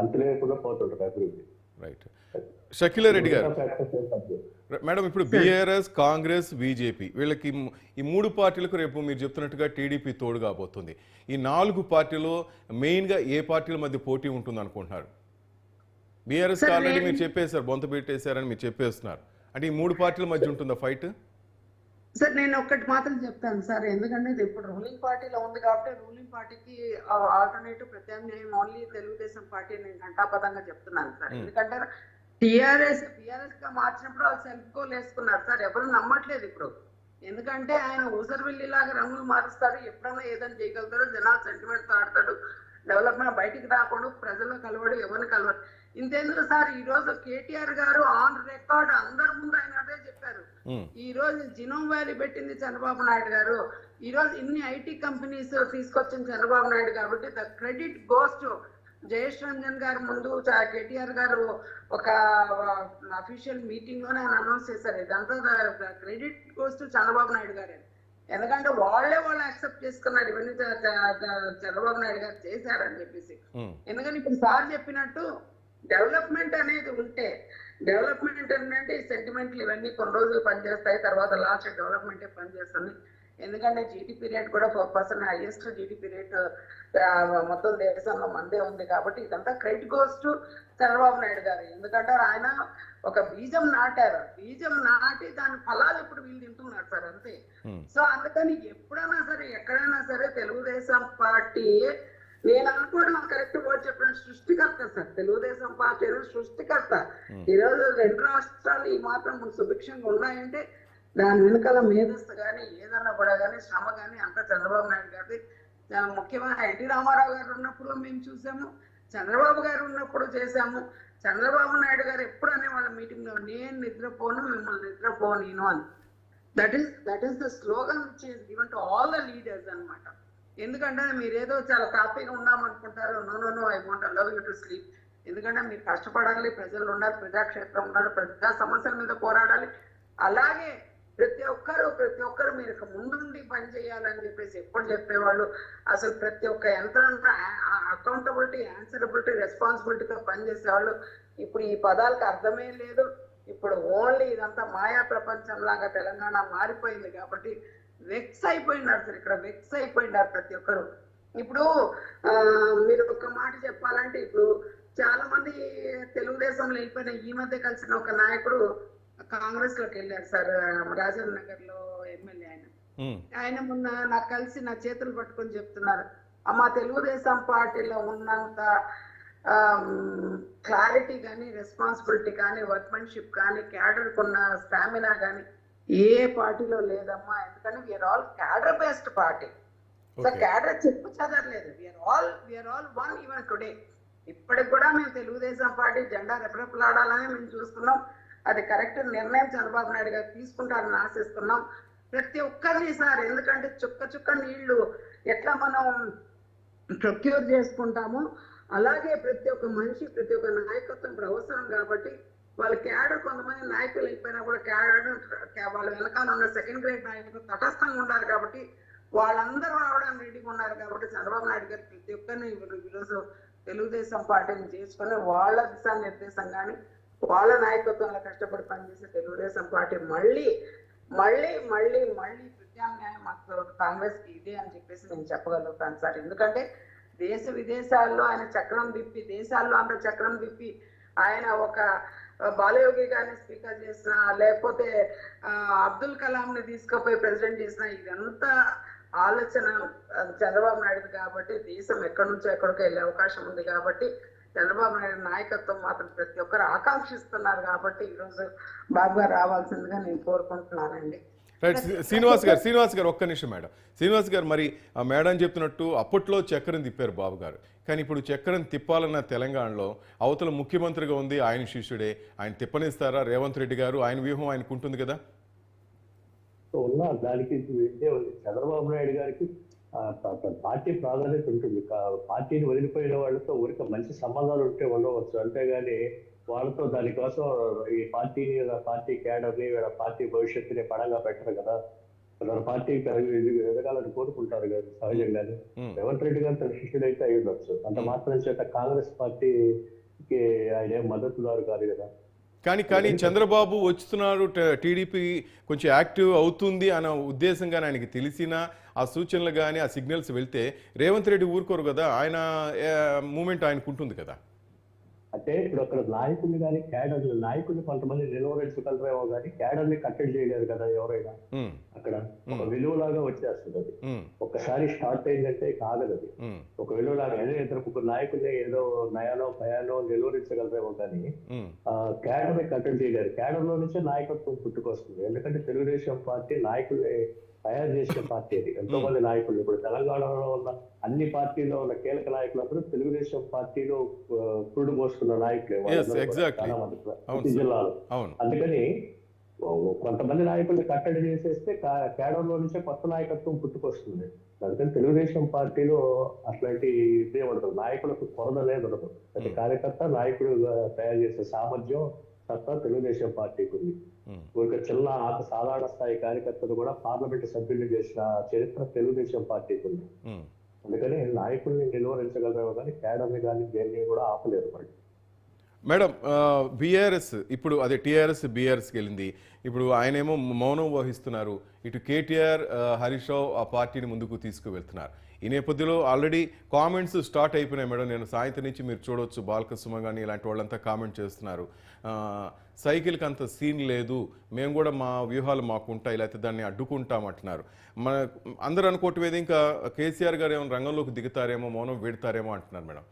అంత లేకుండా పోతుంటారు అభివృద్ధి. రైట్. షకీలా రెడ్డి గారు, మేడం, ఇప్పుడు బీఆర్ఎస్, కాంగ్రెస్, బీజేపీ వీళ్ళకి ఈ 3 పార్టీలకు రేపు మీరు చెప్తున్నట్టుగా టీడీపీ తోడు కాబోతుంది. ఈ 4 పార్టీలో మెయిన్గా ఏ పార్టీల మధ్య పోటీ ఉంటుంది అనుకుంటున్నారు? బీఆర్ఎస్ ఆల్రెడీ మీరు చెప్పేశారు, బొంత పెట్టేశారని మీరు చెప్పేస్తున్నారు. అంటే ఈ 3 పార్టీల మధ్య ఉంటుందా ఫైట్? సార్ నేను ఒక్కటి మాత్రం చెప్తాను సార్, ఎందుకంటే ఇది ఇప్పుడు రూలింగ్ పార్టీలో ఉంది కాబట్టి రూలింగ్ పార్టీకి ఆల్టర్నేటివ్ ప్రత్యామ్నాయం ఓన్లీ తెలుగుదేశం పార్టీ నేను ఘంటాపథంగా చెప్తున్నాను సార్. ఎందుకంటే టిఆర్ఎస్ గా మార్చినప్పుడు వాళ్ళు సెల్ఫ్ గోల్ వేసుకున్నారు సార్, ఎవరు నమ్మట్లేదు ఇప్పుడు. ఎందుకంటే ఆయన ఊసరవిల్లిలాగా రంగులు మారుస్తాడు, ఎప్పుడన్నా ఏదైనా చేయగలుగుతాడు, జనాలు సెంటిమెంట్ ఆడతాడు, డెవలప్మెంట్ బయటికి రాకుండా ప్రజల్లో కలవడు, ఎవరిని కలవడు. ఇంతెందుకు సార్, ఈ రోజు కేటీఆర్ గారు ఆన్ రికార్డ్ అందరి ముందు ఆయన అదే చెప్పారు. ఈ రోజు జినోమ్ వ్యాలీ పెట్టింది చంద్రబాబు నాయుడు గారు, ఈ రోజు ఇన్ని ఐటీ కంపెనీస్ తీసుకొచ్చింది చంద్రబాబు నాయుడు కాబట్టి the credit goes to Jayesh Ranjan గారు. ముందు కేటీఆర్ గారు ఒక అఫీషియల్ మీటింగ్ లోనే ఆయన అనౌన్స్ చేశారు, ఇదంతా credit goes to Chandrababu Naidu గారు. ఎందుకంటే వాళ్ళు యాక్సెప్ట్ చేసుకున్నారు ఇవన్నీ చంద్రబాబు నాయుడు గారు చేశారని చెప్పేసి. ఎందుకంటే ఇప్పుడు సార్ చెప్పినట్టు డెవలప్మెంట్ అనేది ఉంటే, డెవలప్మెంట్ ఏంటంటే ఈ సెంటిమెంట్లు ఇవన్నీ కొన్ని రోజులు పనిచేస్తాయి, తర్వాత లాస్ట్ డెవలప్మెంటే పనిచేస్తుంది. ఎందుకంటే జీడిపి రేట్ కూడా 4% హైయెస్ట్ జీడిపి రేట్ మొత్తం దేశంలో మందే ఉంది కాబట్టి ఇదంతా credit goes to Chandrababu Naidu గారు. ఎందుకంటే ఆయన ఒక బీజం నాటారు, బీజం నాటి దాని ఫలాలు ఇప్పుడు వీళ్ళు తింటున్నారు సార్, అంతే. సో అందుకని ఎప్పుడైనా సరే ఎక్కడైనా సరే తెలుగుదేశం పార్టీ, నేను అనుకోవడం కరెక్ట్ వర్డ్ చెప్పిన సృష్టికర్త సార్, తెలుగుదేశం పార్టీ సృష్టికర్త. ఈరోజు 2 రాష్ట్రాలు ఈ మాత్రం సుభిక్షంగా ఉన్నాయంటే దాని వెనుకాల మేధస్సు కానీ ఏదన్నా కూడా కానీ శ్రమ కానీ అంతా చంద్రబాబు నాయుడు గారిది. ముఖ్యమైన ఎన్టీ రామారావు గారు ఉన్నప్పుడు మేము చూసాము, చంద్రబాబు గారు ఉన్నప్పుడు చేశాము. చంద్రబాబు నాయుడు గారు ఎప్పుడు అనేవాళ్ళ మీటింగ్ లో, నేను నిద్రపోను మిమ్మల్ని నిద్రపోను అని. That is the slogan which is given to all the leaders అన్నమాట. ఎందుకంటే మీరేదో చాలా హ్యాపీగా ఉన్నాం అనుకుంటారు, no I won't allow you to sleep. ఎందుకంటే మీరు కష్టపడాలి, ప్రజలు ఉండాలి, ప్రజాక్షేత్రం ఉండాలి, ప్రజా సమస్యల మీద పోరాడాలి. అలాగే ప్రతి ఒక్కరు మీరు ముందుండి పని చేయాలని చెప్పేసి ఎప్పుడు చెప్పేవాళ్ళు. అసలు ప్రతి ఒక్క యంత్రాంగ అకౌంటబిలిటీ, ఆన్సరబిలిటీ, రెస్పాన్సిబిలిటీతో పనిచేసేవాళ్ళు. ఇప్పుడు ఈ పదాలకు అర్థమే లేదు. ఇప్పుడు ఓన్లీ ఇదంతా మాయా ప్రపంచం లాగా తెలంగాణ మారిపోయింది కాబట్టి వెక్స్ అయిపోయినారు సార్, ఇక్కడ వెక్స్ అయిపోయినారు ప్రతి ఒక్కరు. ఇప్పుడు మీరు ఒక మాట చెప్పాలంటే, ఇప్పుడు చాలా మంది తెలుగుదేశంలో వెళ్ళిపోయిన ఈ మధ్య కలిసిన ఒక నాయకుడు కాంగ్రెస్ లోకి వెళ్ళారు సార్, రాజేంద్ర నగర్ లో ఎమ్మెల్యే ఆయన మొన్న నాకు కలిసి నా చేతులు పట్టుకొని చెప్తున్నారు, అమ్మ తెలుగుదేశం పార్టీలో ఉన్నంత క్లారిటీ కానీ, రెస్పాన్సిబిలిటీ కానీ, వర్క్మెన్షిప్ కానీ, క్యాడర్ కున్న స్టామినా కానీ ఏ పార్టీలో లేదమ్మా. ఎందుకంటే we are all cadre based party. So cadre చెప్పు చదవలేదు, we are all one even today. ఇప్పటికి కూడా మేము తెలుగుదేశం పార్టీ జెండా రెపరెపలాడాలని మేము చూస్తున్నాం. అది కరెక్ట్ నిర్ణయం చంద్రబాబు నాయుడు గారు తీసుకుంటారని ఆశిస్తున్నాం. ప్రతి ఒక్కరిని సార్, ఎందుకంటే చుక్క నీళ్లు ఎట్లా మనం ప్రొక్యూర్ చేసుకుంటామో అలాగే ప్రతి ఒక్క మనిషి, ప్రతి ఒక్క నాయకత్వం ఇప్పుడు అవసరం కాబట్టి వాళ్ళ క్యాడర్, కొంతమంది నాయకులు అయిపోయినా కూడా క్యాడర్ వాళ్ళ వెనకాల ఉన్న సెకండ్ గ్రేడ్ నాయకులు తటస్థంగా ఉన్నారు కాబట్టి వాళ్ళందరూ రావడానికి రెడీగా ఉన్నారు కాబట్టి చంద్రబాబు నాయుడు గారు ప్రతి ఒక్కరిని ఈరోజు తెలుగుదేశం పార్టీని చేసుకొని వాళ్ళ దిశానిర్దేశం కానీ వాళ్ళ నాయకత్వంలో కష్టపడి పనిచేసే తెలుగుదేశం పార్టీ మళ్ళీ మళ్ళీ మళ్ళీ మళ్ళీ ప్రత్యామ్నాయం మాకు కాంగ్రెస్ కి ఇదే అని చెప్పేసి నేను చెప్పగలుగుతాను సార్. ఎందుకంటే దేశ విదేశాల్లో ఆయన చక్రం తిప్పి, దేశాల్లో అంత చక్రం తిప్పి ఆయన ఒక బాలయోగి గారిని స్పీకర్ చేసిన, లేకపోతే అబ్దుల్ కలాం ని తీసుకుపోయి ప్రెసిడెంట్ చేసిన, ఇదంతా ఆలోచన చంద్రబాబు నాయుడు కాబట్టి దేశం ఎక్కడి నుంచో ఎక్కడికో వెళ్ళే అవకాశం ఉంది కాబట్టి చంద్రబాబు నాయుడు నాయకత్వం మాత్రం ప్రతి ఒక్కరు ఆకాంక్షిస్తున్నారు కాబట్టి ఈరోజు బాబు గారు రావాల్సిందిగా నేను కోరుకుంటున్నానండి. రైట్. శ్రీనివాస్ గారు ఒక్క నిమిషం మేడం. శ్రీనివాస్ గారు, మరి ఆ మేడం చెప్తున్నట్టు అప్పట్లో చక్రం తిప్పారు బాబు గారు, కానీ ఇప్పుడు చక్రం తిప్పాలన్న తెలంగాణలో అవతల ముఖ్యమంత్రిగా ఉంది ఆయన శిష్యుడే, ఆయన తిప్పనిస్తారా రేవంత్ రెడ్డి గారు? ఆయన వ్యూహం ఆయనకు ఉంటుంది కదా. దానికి చంద్రబాబు నాయుడు గారికి పార్టీ ప్రాధాన్యత ఉంటుంది. పార్టీని వదిలిపోయిన వాళ్ళతో ఊరికి మంచి సంబంధాలు ఉంటే ఉండవచ్చు, అంతేగాని వాళ్ళతో దానికోసం ఈ పార్టీ క్యాడర్ని వీళ్ళ పార్టీ భవిష్యత్తుని పడంగా పెట్టరు కదా. వాళ్ళ పార్టీ ఎదగాలని కోరుకుంటారు కదా సహజంగానే. రేవంత్ రెడ్డి గారు తన శిష్యుడైతే అయి ఉండొచ్చు, అంత మాత్రం చేత కాంగ్రెస్ పార్టీ టీడీపీకి ఆయన ఏం మద్దతుదారు కాదు కదా. కానీ చంద్రబాబు వస్తున్నాడు, టీడీపీ కొంచెం యాక్టివ్ అవుతుంది అన్న ఉద్దేశంగా ఆయనకి తెలిసిన ఆ సూచనలు కానీ ఆ సిగ్నల్స్ వెళ్తే రేవంత్ రెడ్డి ఊరుకోరు కదా, ఆయన మూమెంట్ ఆయనకు ఉంటుంది కదా. అంటే ఇప్పుడు అక్కడ నాయకుల్ని కానీ నాయకుల్ని కొంతమంది నిలువరించగలరేమో కానీ క్యాడర్ని కట్టడి చేయలేరు కదా ఎవరైనా. అక్కడ ఒక విలువలాగా వచ్చేస్తుంది అది. ఒక్కసారి స్టార్ట్ అయిందంటే కాగదు అది. ఒక విలువలాగా ఇద్దరు ముగ్గురు నాయకుల్ని ఏదో నయానో భయానో నిలువరించగలరేమో కానీ క్యాడర్ని కట్టడి చేయలేరు. క్యాడర్ లో నుంచే నాయకత్వం పుట్టుకొస్తుంది. ఎందుకంటే తెలుగుదేశం పార్టీ నాయకుల్ని తయారు చేసిన పార్టీ అది. ఎంతో మంది నాయకులు ఇప్పుడు తెలంగాణలో ఉన్న అన్ని పార్టీలో ఉన్న కీలక నాయకులందరూ తెలుగుదేశం పార్టీలో పురుడు పోసుకున్న నాయకులే చాలా మంది ప్రతి జిల్లాలో. అందుకని కొంతమంది నాయకుల్ని కట్టడి చేసేస్తే కేడర్లో నుంచే కొత్త నాయకత్వం పుట్టుకొస్తుంది. అందుకని తెలుగుదేశం పార్టీలో అట్లాంటి ఇదే ఉండదు, నాయకులకు కొరత అనేది ఉండదు. ప్రతి కార్యకర్త నాయకుడు తయారు చేసే సామర్థ్యం సత్తా తెలుగుదేశం పార్టీకి ఉంది. ఒక చిన్న సాధారణ స్థాయి కార్యకర్తలు కూడా పార్లమెంట్ సభ్యులు చేసిన చరిత్ర తెలుగుదేశం పార్టీకి ఉంది. అందుకని నాయకుల్ని నిలువరించగలరు కానీ కేడర్ని కానీ దేన్ని కూడా ఆపలేరు వాళ్ళు. మేడం, బీఆర్ఎస్ ఇప్పుడు అదే టీఆర్ఎస్ బీఆర్ఎస్కి వెళ్ళింది. ఇప్పుడు ఆయనేమో మౌనం వహిస్తున్నారు. ఇటు కేటీఆర్, హరీష్ రావు ఆ పార్టీని ముందుకు తీసుకువెళ్తున్నారు. ఈ నేపథ్యంలో ఆల్రెడీ కామెంట్స్ స్టార్ట్ అయిపోయినాయి మేడం. నేను సాయంత్రం నుంచి మీరు చూడవచ్చు, బాలకృష్ణ కానీ ఇలాంటి వాళ్ళంతా కామెంట్ చేస్తున్నారు. సైకిల్కి అంత సీన్ లేదు, మేము కూడా మా వ్యూహాలు మాకు ఉంటాయి, లేకపోతే దాన్ని అడ్డుకుంటామంటున్నారు. అందరూ అనుకోవటం ఏది ఇంకా కేసీఆర్ గారు ఏమైనా రంగంలోకి దిగుతారేమో, మౌనం వీడతారేమో అంటున్నారు మేడం.